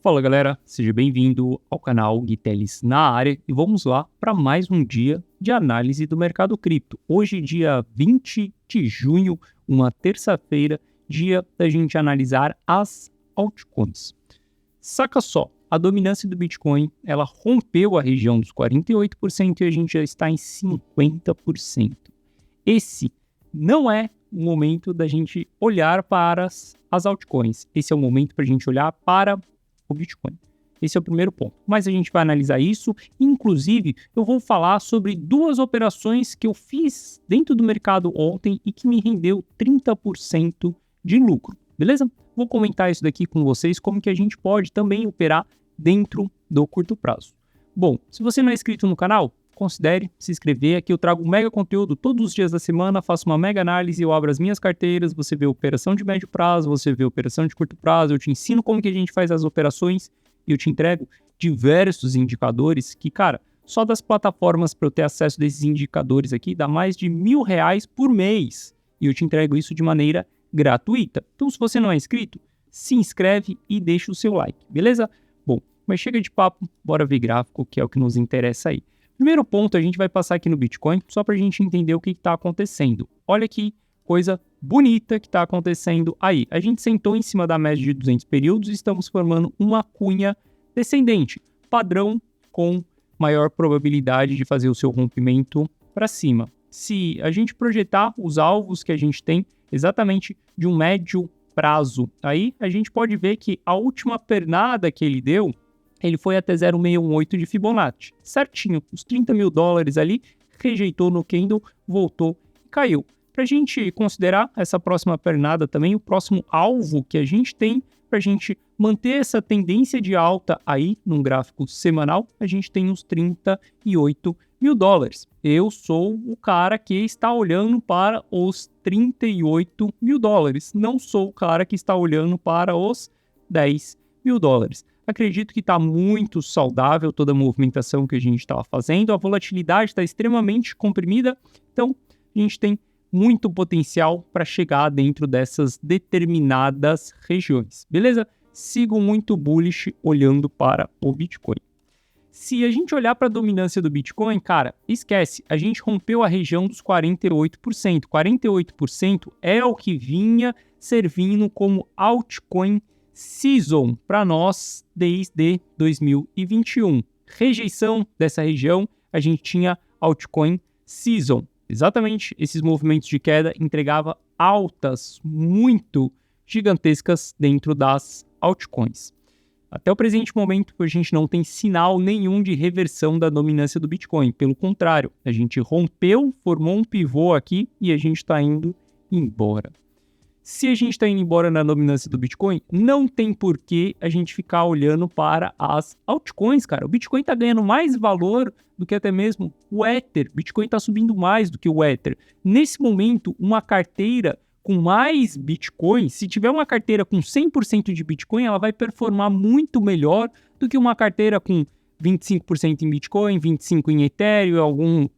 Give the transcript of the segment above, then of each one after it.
Fala galera, seja bem-vindo ao canal Guitelis na área e vamos lá para mais um dia de análise do mercado cripto. Hoje, dia 20 de junho, uma terça-feira, dia da gente analisar as altcoins. Saca só, a dominância do Bitcoin, ela rompeu a região dos 48% e a gente já está em 50%. Esse não é o momento da gente olhar para as altcoins. Esse é o momento para a gente olhar para o Bitcoin. Esse é o primeiro ponto. Mas a gente vai analisar isso. Inclusive, eu vou falar sobre duas operações que eu fiz dentro do mercado ontem e que me rendeu 30% de lucro. Beleza? Vou comentar isso daqui com vocês, como que a gente pode também operar dentro do curto prazo. Bom, se você não é inscrito no canal, considere se inscrever. Aqui eu trago mega conteúdo todos os dias da semana, faço uma mega análise, eu abro as minhas carteiras, você vê operação de médio prazo, você vê operação de curto prazo, eu te ensino como que a gente faz as operações e eu te entrego diversos indicadores que, cara, só das plataformas para eu ter acesso desses indicadores aqui dá mais de R$1.000 por mês e eu te entrego isso de maneira gratuita. Então, se você não é inscrito, se inscreve e deixa o seu like, beleza? Bom, mas chega de papo, bora ver gráfico, que é o que nos interessa aí. Primeiro ponto, a gente vai passar aqui no Bitcoin, só para a gente entender o que está acontecendo. Olha que coisa bonita que está acontecendo aí. A gente sentou em cima da média de 200 períodos e estamos formando uma cunha descendente, padrão com maior probabilidade de fazer o seu rompimento para cima. Se a gente projetar os alvos que a gente tem exatamente de um médio prazo, aí a gente pode ver que a última pernada que ele deu, ele foi até 0,618 de Fibonacci, certinho, os $30.000 ali, rejeitou no candle, voltou e caiu. Para a gente considerar essa próxima pernada também, o próximo alvo que a gente tem para a gente manter essa tendência de alta aí num gráfico semanal, a gente tem uns $38.000. Eu sou o cara que está olhando para os $38.000, não sou o cara que está olhando para os $10.000. Acredito que está muito saudável toda a movimentação que a gente estava fazendo, a volatilidade está extremamente comprimida, então a gente tem muito potencial para chegar dentro dessas determinadas regiões, beleza? Sigo muito bullish olhando para o Bitcoin. Se a gente olhar para a dominância do Bitcoin, cara, esquece, a gente rompeu a região dos 48%. 48% é o que vinha servindo como altcoin season para nós desde 2021. Rejeição dessa região, a gente tinha altcoin season. Exatamente esses movimentos de queda entregava altas muito gigantescas dentro das altcoins. Até o presente momento, a gente não tem sinal nenhum de reversão da dominância do Bitcoin. Pelo contrário, a gente rompeu, formou um pivô aqui e a gente está indo embora. Se a gente está indo embora na dominância do Bitcoin, não tem por que a gente ficar olhando para as altcoins, cara. O Bitcoin está ganhando mais valor do que até mesmo o Ether. O Bitcoin está subindo mais do que o Ether. Nesse momento, uma carteira com mais Bitcoin, se tiver uma carteira com 100% de Bitcoin, ela vai performar muito melhor do que uma carteira com 25% em Bitcoin, 25% em Ethereum, algum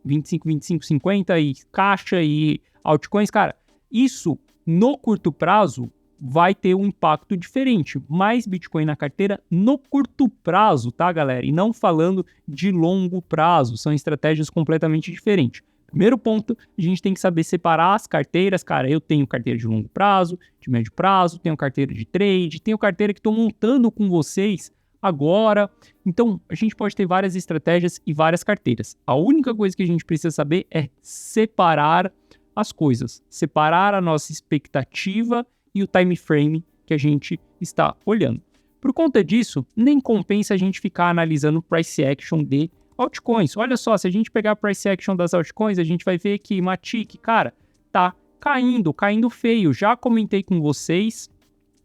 25, 25, 50% e caixa e altcoins. Cara, isso no curto prazo vai ter um impacto diferente. Mais Bitcoin na carteira no curto prazo, tá, galera? E não falando de longo prazo. São estratégias completamente diferentes. Primeiro ponto, a gente tem que saber separar as carteiras. Cara, eu tenho carteira de longo prazo, de médio prazo, tenho carteira de trade, tenho carteira que estou montando com vocês agora. Então, a gente pode ter várias estratégias e várias carteiras. A única coisa que a gente precisa saber é separar as coisas, separar a nossa expectativa e o time frame que a gente está olhando. Por conta disso, nem compensa a gente ficar analisando price action de altcoins. Olha só, se a gente pegar a price action das altcoins, a gente vai ver que Matic, cara, tá caindo feio. Já comentei com vocês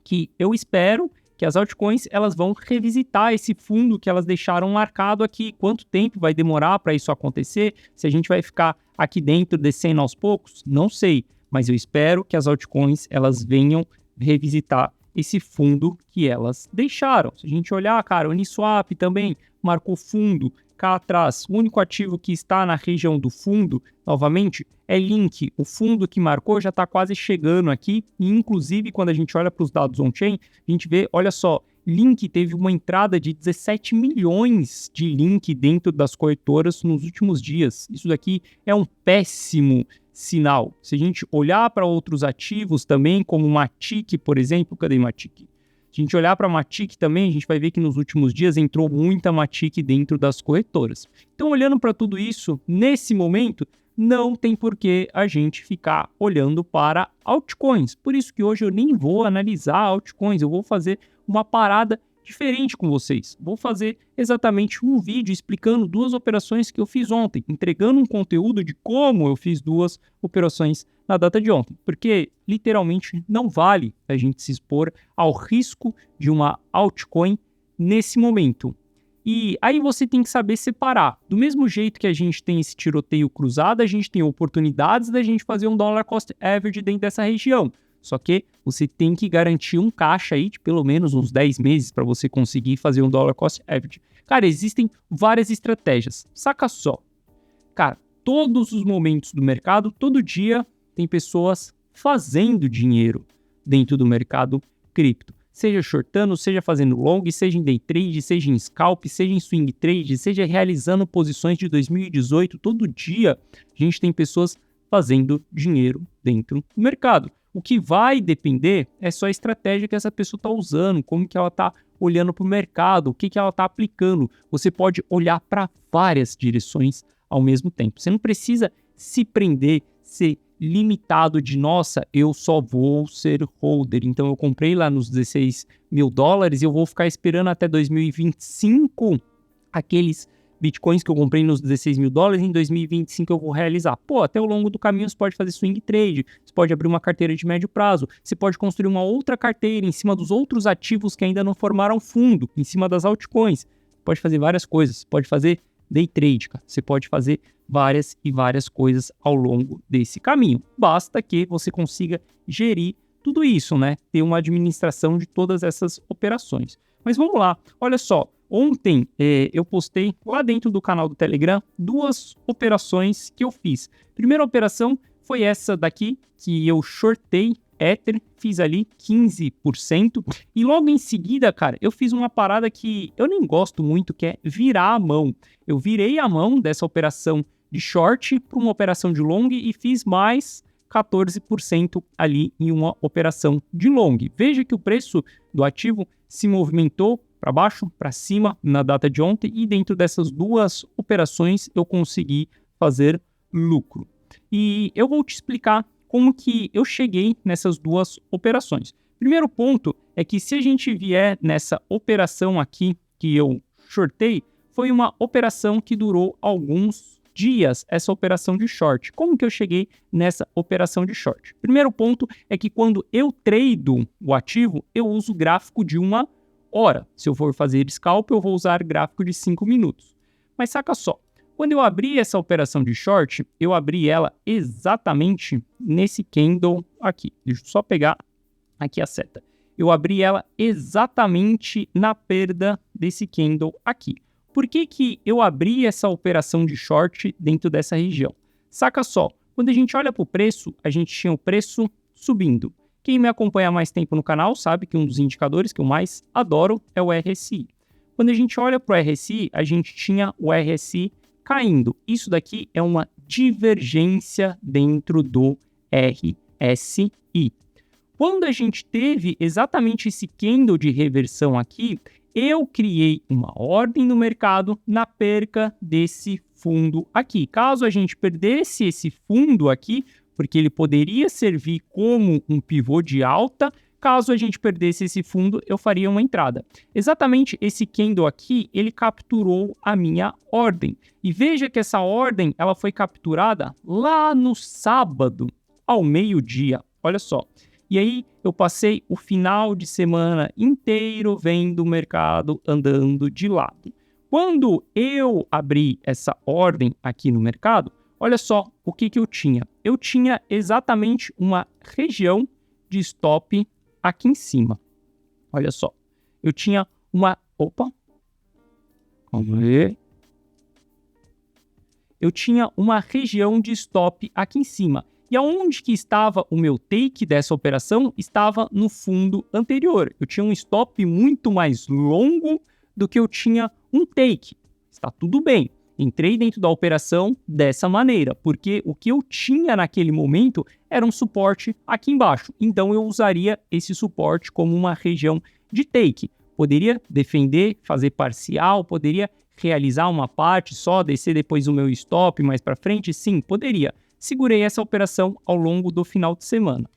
que eu espero que as altcoins elas vão revisitar esse fundo que elas deixaram marcado aqui. Quanto tempo vai demorar para isso acontecer? Se a gente vai ficar aqui dentro descendo aos poucos? Não sei, mas eu espero que as altcoins elas venham revisitar esse fundo que elas deixaram. Se a gente olhar, cara, o Uniswap também marcou fundo cá atrás. O único ativo que está na região do fundo, novamente, é Link. O fundo que marcou já está quase chegando aqui. E, inclusive, quando a gente olha para os dados on-chain, a gente vê, olha só, Link teve uma entrada de 17 milhões de link dentro das corretoras nos últimos dias. Isso daqui é um péssimo sinal. Se a gente olhar para outros ativos também, como Matic, por exemplo, cadê Matic? Se a gente olhar para Matic também, a gente vai ver que nos últimos dias entrou muita Matic dentro das corretoras. Então, olhando para tudo isso, nesse momento, não tem por que a gente ficar olhando para altcoins. Por isso que hoje eu nem vou analisar altcoins, eu vou fazer uma parada diferente com vocês. Vou fazer exatamente um vídeo explicando 2 operações que eu fiz ontem, entregando um conteúdo de como eu fiz 2 operações na data de ontem, porque literalmente não vale a gente se expor ao risco de uma altcoin nesse momento. E aí você tem que saber separar. Do mesmo jeito que a gente tem esse tiroteio cruzado, a gente tem oportunidades da gente fazer um dollar cost average dentro dessa região. Só que você tem que garantir um caixa aí de pelo menos uns 10 meses para você conseguir fazer um dollar cost average. Cara, existem várias estratégias. Saca só. Cara, todos os momentos do mercado, todo dia tem pessoas fazendo dinheiro dentro do mercado cripto. Seja shortando, seja fazendo long, seja em day trade, seja em scalp, seja em swing trade, seja realizando posições de 2018. Todo dia a gente tem pessoas fazendo dinheiro dentro do mercado. O que vai depender é só a estratégia que essa pessoa está usando, como que ela está olhando para o mercado, o que ela está aplicando. Você pode olhar para várias direções ao mesmo tempo. Você não precisa se prender, ser limitado de, nossa, eu só vou ser holder. Então eu comprei lá nos 16 mil dólares e eu vou ficar esperando até 2025 aqueles bitcoins que eu comprei nos 16 mil dólares, em 2025 eu vou realizar. Pô, até ao longo do caminho você pode fazer swing trade, você pode abrir uma carteira de médio prazo, você pode construir uma outra carteira em cima dos outros ativos que ainda não formaram fundo, em cima das altcoins. Você pode fazer várias coisas, você pode fazer day trade, cara. Você pode fazer várias e várias coisas ao longo desse caminho. Basta que você consiga gerir tudo isso, né? Ter uma administração de todas essas operações. Mas vamos lá, olha só. Ontem eu postei lá dentro do canal do Telegram 2 operações que eu fiz. Primeira operação foi essa daqui, que eu shortei Ether, fiz ali 15%. E logo em seguida, cara, eu fiz uma parada que eu nem gosto muito, que é virar a mão. Eu virei a mão dessa operação de short para uma operação de long e fiz mais 14% ali em uma operação de long. Veja que o preço do ativo se movimentou para baixo, para cima na data de ontem e dentro dessas 2 operações eu consegui fazer lucro. E eu vou te explicar como que eu cheguei nessas 2 operações. Primeiro ponto é que se a gente vier nessa operação aqui que eu shortei, foi uma operação que durou alguns dias, essa operação de short. Como que eu cheguei nessa operação de short? Primeiro ponto é que quando eu trado o ativo, eu uso gráfico de 1 hora. Se eu for fazer scalp, eu vou usar gráfico de 5 minutos. Mas saca só, quando eu abri essa operação de short, eu abri ela exatamente nesse candle aqui. Deixa eu só pegar aqui a seta. Eu abri ela exatamente na perda desse candle aqui. Por que que eu abri essa operação de short dentro dessa região? Saca só, quando a gente olha para o preço, a gente tinha o preço subindo. Quem me acompanha há mais tempo no canal sabe que um dos indicadores que eu mais adoro é o RSI. Quando a gente olha para o RSI, a gente tinha o RSI caindo. Isso daqui é uma divergência dentro do RSI. Quando a gente teve exatamente esse candle de reversão aqui, eu criei uma ordem no mercado na perca desse fundo aqui. Caso a gente perdesse esse fundo aqui, porque ele poderia servir como um pivô de alta, caso a gente perdesse esse fundo, eu faria uma entrada. Exatamente esse candle aqui, ele capturou a minha ordem. E veja que essa ordem, ela foi capturada lá no sábado, ao meio-dia. Olha só. E aí eu passei o final de semana inteiro vendo o mercado andando de lado. Quando eu abri essa ordem aqui no mercado, olha só o que eu tinha. Eu tinha exatamente uma região de stop aqui em cima. Olha só. Eu tinha uma... Opa! Vamos ver. Eu tinha uma região de stop aqui em cima. E aonde que estava o meu take dessa operação? Estava no fundo anterior. Eu tinha um stop muito mais longo do que eu tinha um take. Está tudo bem. Entrei dentro da operação dessa maneira, porque o que eu tinha naquele momento era um suporte aqui embaixo. Então eu usaria esse suporte como uma região de take. Poderia defender, fazer parcial, poderia realizar uma parte só, descer depois o meu stop mais para frente? Sim, poderia. Segurei essa operação ao longo do final de semana.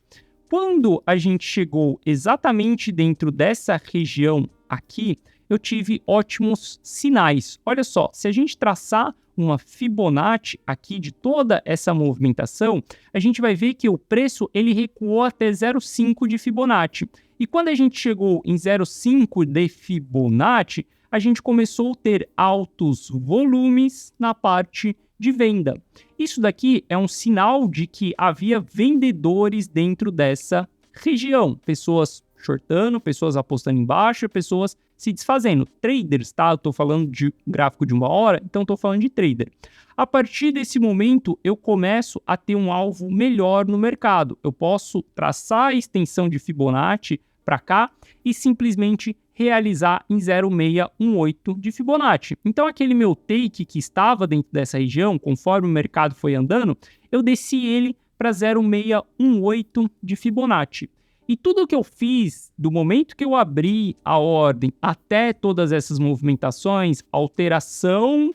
Quando a gente chegou exatamente dentro dessa região aqui, eu tive ótimos sinais. Olha só, se a gente traçar uma Fibonacci aqui de toda essa movimentação, a gente vai ver que o preço ele recuou até 0,5 de Fibonacci. E quando a gente chegou em 0,5 de Fibonacci, a gente começou a ter altos volumes na parte de venda. Isso daqui é um sinal de que havia vendedores dentro dessa região. Pessoas shortando, pessoas apostando em baixa, pessoas se desfazendo. Traders, tá? Eu estou falando de gráfico de 1 hora, então estou falando de trader. A partir desse momento, eu começo a ter um alvo melhor no mercado. Eu posso traçar a extensão de Fibonacci para cá e simplesmente realizar em 0,618 de Fibonacci. Então, aquele meu take que estava dentro dessa região, conforme o mercado foi andando, eu desci ele para 0,618 de Fibonacci. E tudo que eu fiz, do momento que eu abri a ordem até todas essas movimentações, alteração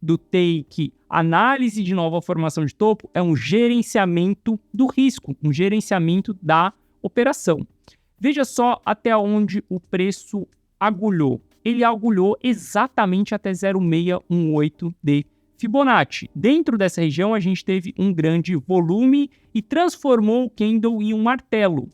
do take, análise de nova formação de topo, é um gerenciamento do risco, um gerenciamento da operação. Veja só até onde o preço agulhou. Ele agulhou exatamente até 0,618 de Fibonacci. Dentro dessa região, a gente teve um grande volume e transformou o candle em um martelo.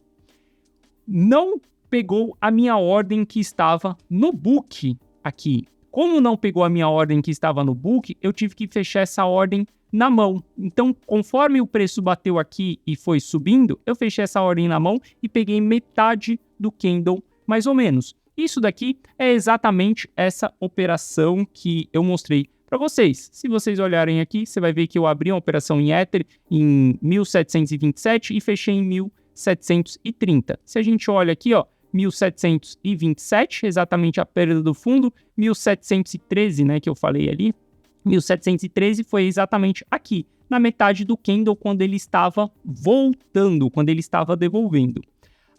Não pegou a minha ordem que estava no book aqui. Como não pegou a minha ordem que estava no book, eu tive que fechar essa ordem na mão. Então, conforme o preço bateu aqui e foi subindo, eu fechei essa ordem na mão e peguei metade do candle, mais ou menos. Isso daqui é exatamente essa operação que eu mostrei para vocês. Se vocês olharem aqui, você vai ver que eu abri uma operação em Ether em 1727 e fechei em 1730. Se a gente olha aqui, ó, 1727, exatamente a perda do fundo, 1713, né, que eu falei ali, 1713 foi exatamente aqui, na metade do candle, quando ele estava voltando, quando ele estava devolvendo.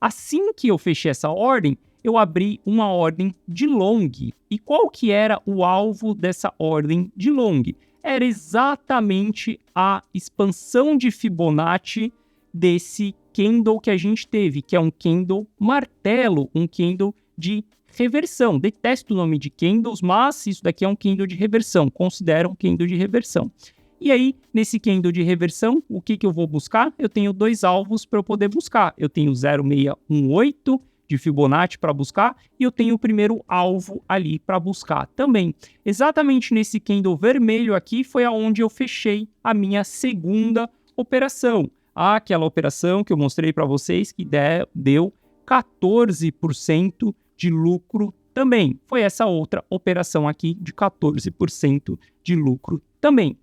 Assim que eu fechei essa ordem, eu abri uma ordem de long. E qual que era o alvo dessa ordem de long? Era exatamente a expansão de Fibonacci desse candle que a gente teve, que é um candle martelo, um candle de reversão. Detesto o nome de candles, mas isso daqui é um candle de reversão. Considero um candle de reversão. E aí, nesse candle de reversão, o que eu vou buscar? Eu tenho dois alvos para eu poder buscar. Eu tenho 0,618 de Fibonacci para buscar e eu tenho o primeiro alvo ali para buscar também. Exatamente nesse candle vermelho aqui foi aonde eu fechei a minha segunda operação. Aquela operação que eu mostrei para vocês que deu 14% de lucro também. Foi essa outra operação aqui de 14% de lucro também.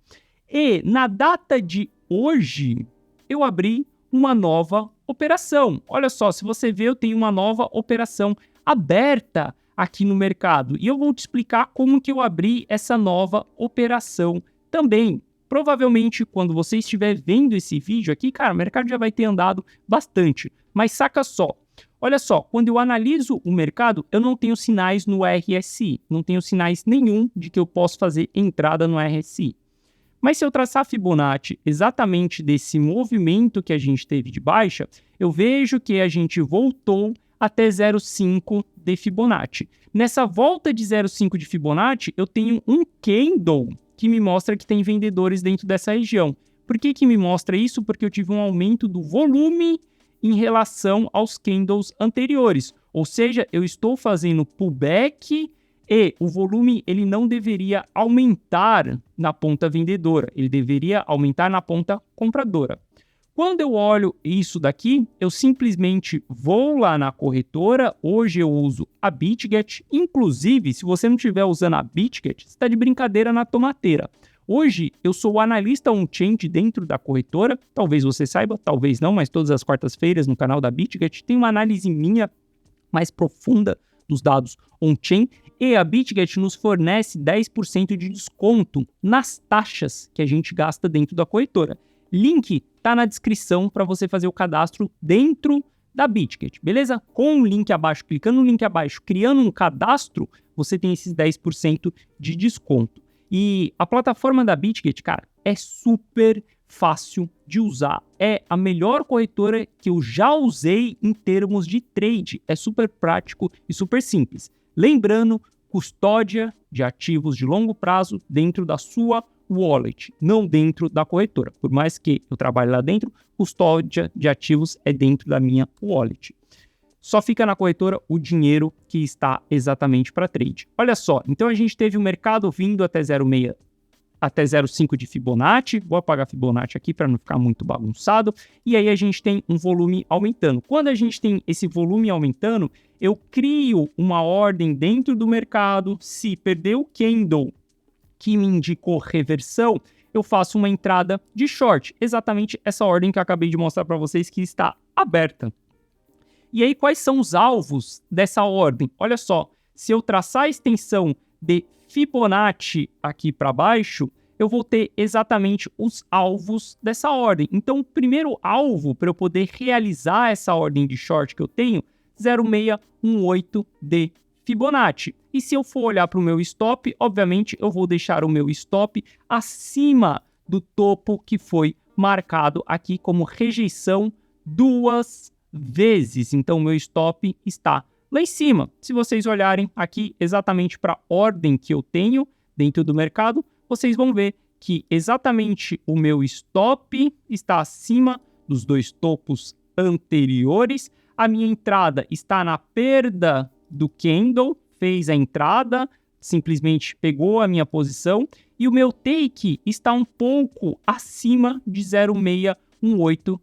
E na data de hoje, eu abri uma nova operação. Olha só, se você ver, eu tenho uma nova operação aberta aqui no mercado. E eu vou te explicar como que eu abri essa nova operação também. Provavelmente, quando você estiver vendo esse vídeo aqui, cara, o mercado já vai ter andado bastante. Mas saca só, olha só, quando eu analiso o mercado, eu não tenho sinais no RSI. Não tenho sinais nenhum de que eu posso fazer entrada no RSI. Mas se eu traçar a Fibonacci exatamente desse movimento que a gente teve de baixa, eu vejo que a gente voltou até 0,5 de Fibonacci. Nessa volta de 0,5 de Fibonacci, eu tenho um candle que me mostra que tem vendedores dentro dessa região. Por que me mostra isso? Porque eu tive um aumento do volume em relação aos candles anteriores. Ou seja, eu estou fazendo pullback e o volume ele não deveria aumentar na ponta vendedora, ele deveria aumentar na ponta compradora. Quando eu olho isso daqui, eu simplesmente vou lá na corretora. Hoje eu uso a BitGet. Inclusive, se você não estiver usando a BitGet, você está de brincadeira na tomateira. Hoje, eu sou o analista on-chain de dentro da corretora. Talvez você saiba, talvez não, mas todas as quartas-feiras no canal da BitGet tem uma análise minha mais profunda dos dados on-chain. E a BitGet nos fornece 10% de desconto nas taxas que a gente gasta dentro da corretora. Link está na descrição para você fazer o cadastro dentro da BitGet, beleza? Com o link abaixo, clicando no link abaixo, criando um cadastro, você tem esses 10% de desconto. E a plataforma da BitGet, cara, é super fácil de usar. É a melhor corretora que eu já usei em termos de trade. É super prático e super simples. Lembrando, custódia de ativos de longo prazo dentro da sua wallet, não dentro da corretora. Por mais que eu trabalhe lá dentro, custódia de ativos é dentro da minha wallet. Só fica na corretora o dinheiro que está exatamente para trade. Olha só, então a gente teve o mercado vindo até 0,6, até 0,5 de Fibonacci. Vou apagar Fibonacci aqui para não ficar muito bagunçado. E aí a gente tem um volume aumentando. Quando a gente tem esse volume aumentando, eu crio uma ordem dentro do mercado. Se perder o candle que me indicou reversão, eu faço uma entrada de short. Exatamente essa ordem que eu acabei de mostrar para vocês que está aberta. E aí, quais são os alvos dessa ordem? Olha só, se eu traçar a extensão de Fibonacci aqui para baixo, eu vou ter exatamente os alvos dessa ordem. Então, o primeiro alvo para eu poder realizar essa ordem de short que eu tenho, 0,618 de Fibonacci. E se eu for olhar para o meu stop, obviamente eu vou deixar o meu stop acima do topo que foi marcado aqui como rejeição 2 vezes. Então, o meu stop está lá em cima. Se vocês olharem aqui exatamente para a ordem que eu tenho dentro do mercado, vocês vão ver que exatamente o meu stop está acima dos 2 topos anteriores. A minha entrada está na perda do candle, fez a entrada, simplesmente pegou a minha posição, e o meu take está um pouco acima de 0,618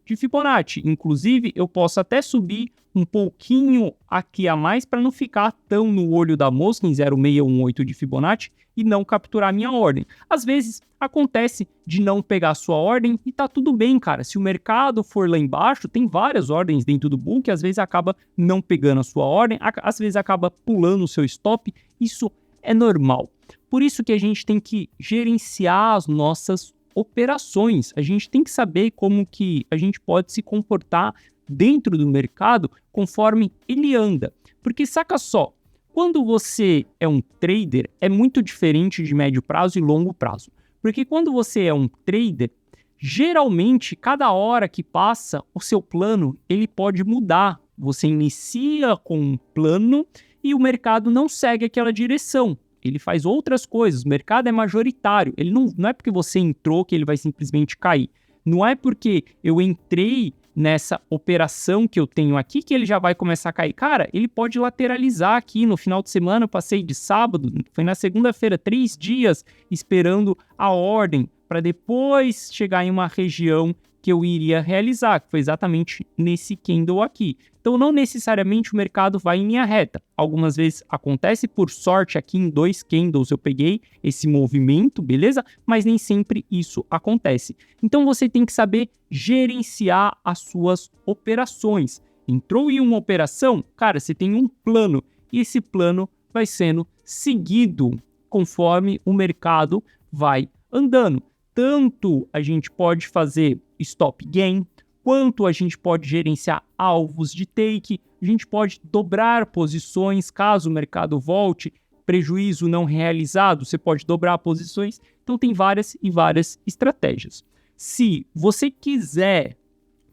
de Fibonacci. Inclusive, eu posso até subir um pouquinho aqui a mais para não ficar tão no olho da mosca em 0,618 de Fibonacci e não capturar minha ordem. Às vezes acontece de não pegar a sua ordem e tá tudo bem, cara. Se o mercado for lá embaixo, tem várias ordens dentro do bull que às vezes acaba não pegando a sua ordem, às vezes acaba pulando o seu stop. Isso é normal. Por isso que a gente tem que gerenciar as nossas operações. A gente tem que saber como que a gente pode se comportar dentro do mercado conforme ele anda. Porque saca só, quando você é um trader, é muito diferente de médio prazo e longo prazo. Porque quando você é um trader, geralmente, cada hora que passa, o seu plano ele pode mudar. Você inicia com um plano e o mercado não segue aquela direção. Ele faz outras coisas. O mercado é majoritário. Ele não é porque você entrou que ele vai simplesmente cair. Não é porque eu entrei nessa operação que eu tenho aqui que ele já vai começar a cair. Cara, ele pode lateralizar aqui no final de semana. Eu passei de sábado, foi na segunda-feira, 3 dias esperando a ordem para depois chegar em uma região que eu iria realizar, que foi exatamente nesse candle aqui. Então, não necessariamente o mercado vai em linha reta. Algumas vezes acontece, por sorte, aqui em 2 candles eu peguei esse movimento, beleza? Mas nem sempre isso acontece. Então, você tem que saber gerenciar as suas operações. Entrou em uma operação, cara, você tem um plano e esse plano vai sendo seguido conforme o mercado vai andando. Tanto a gente pode fazer stop gain, quanto a gente pode gerenciar alvos de take, a gente pode dobrar posições caso o mercado volte, prejuízo não realizado, você pode dobrar posições. Então tem várias e várias estratégias. Se você quiser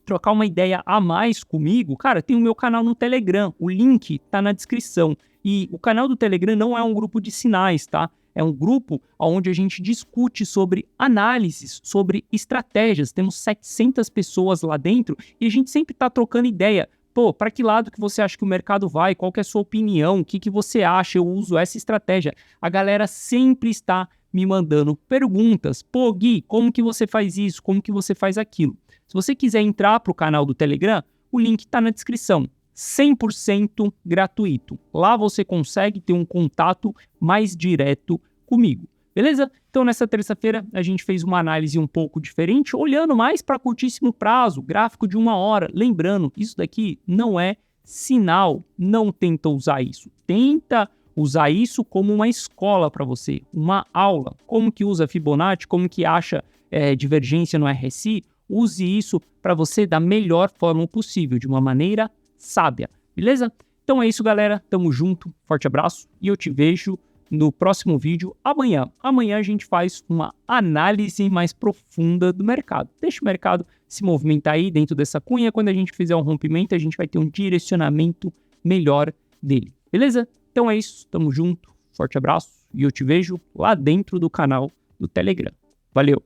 trocar uma ideia a mais comigo, cara, tem o meu canal no Telegram, o link tá na descrição. E o canal do Telegram não é um grupo de sinais, tá? É um grupo onde a gente discute sobre análises, sobre estratégias. Temos 700 pessoas lá dentro e a gente sempre está trocando ideia. Pô, para que lado que você acha que o mercado vai? Qual que é a sua opinião? O que você acha? Eu uso essa estratégia. A galera sempre está me mandando perguntas. Pô, Gui, como que você faz isso? Como que você faz aquilo? Se você quiser entrar para o canal do Telegram, o link está na descrição. 100% gratuito. Lá você consegue ter um contato mais direto comigo. Beleza? Então, nessa terça-feira, a gente fez uma análise um pouco diferente, olhando mais para curtíssimo prazo, gráfico de 1 hora. Lembrando, isso daqui não é sinal, não tenta usar isso. Tenta usar isso como uma escola para você, uma aula. Como que usa Fibonacci, como que acha divergência no RSI. Use isso para você da melhor forma possível, de uma maneira sábia. Beleza? Então é isso, galera. Tamo junto. Forte abraço e eu te vejo no próximo vídeo amanhã. Amanhã a gente faz uma análise mais profunda do mercado. Deixa o mercado se movimentar aí dentro dessa cunha. Quando a gente fizer um rompimento, a gente vai ter um direcionamento melhor dele. Beleza? Então é isso. Tamo junto. Forte abraço e eu te vejo lá dentro do canal do Telegram. Valeu!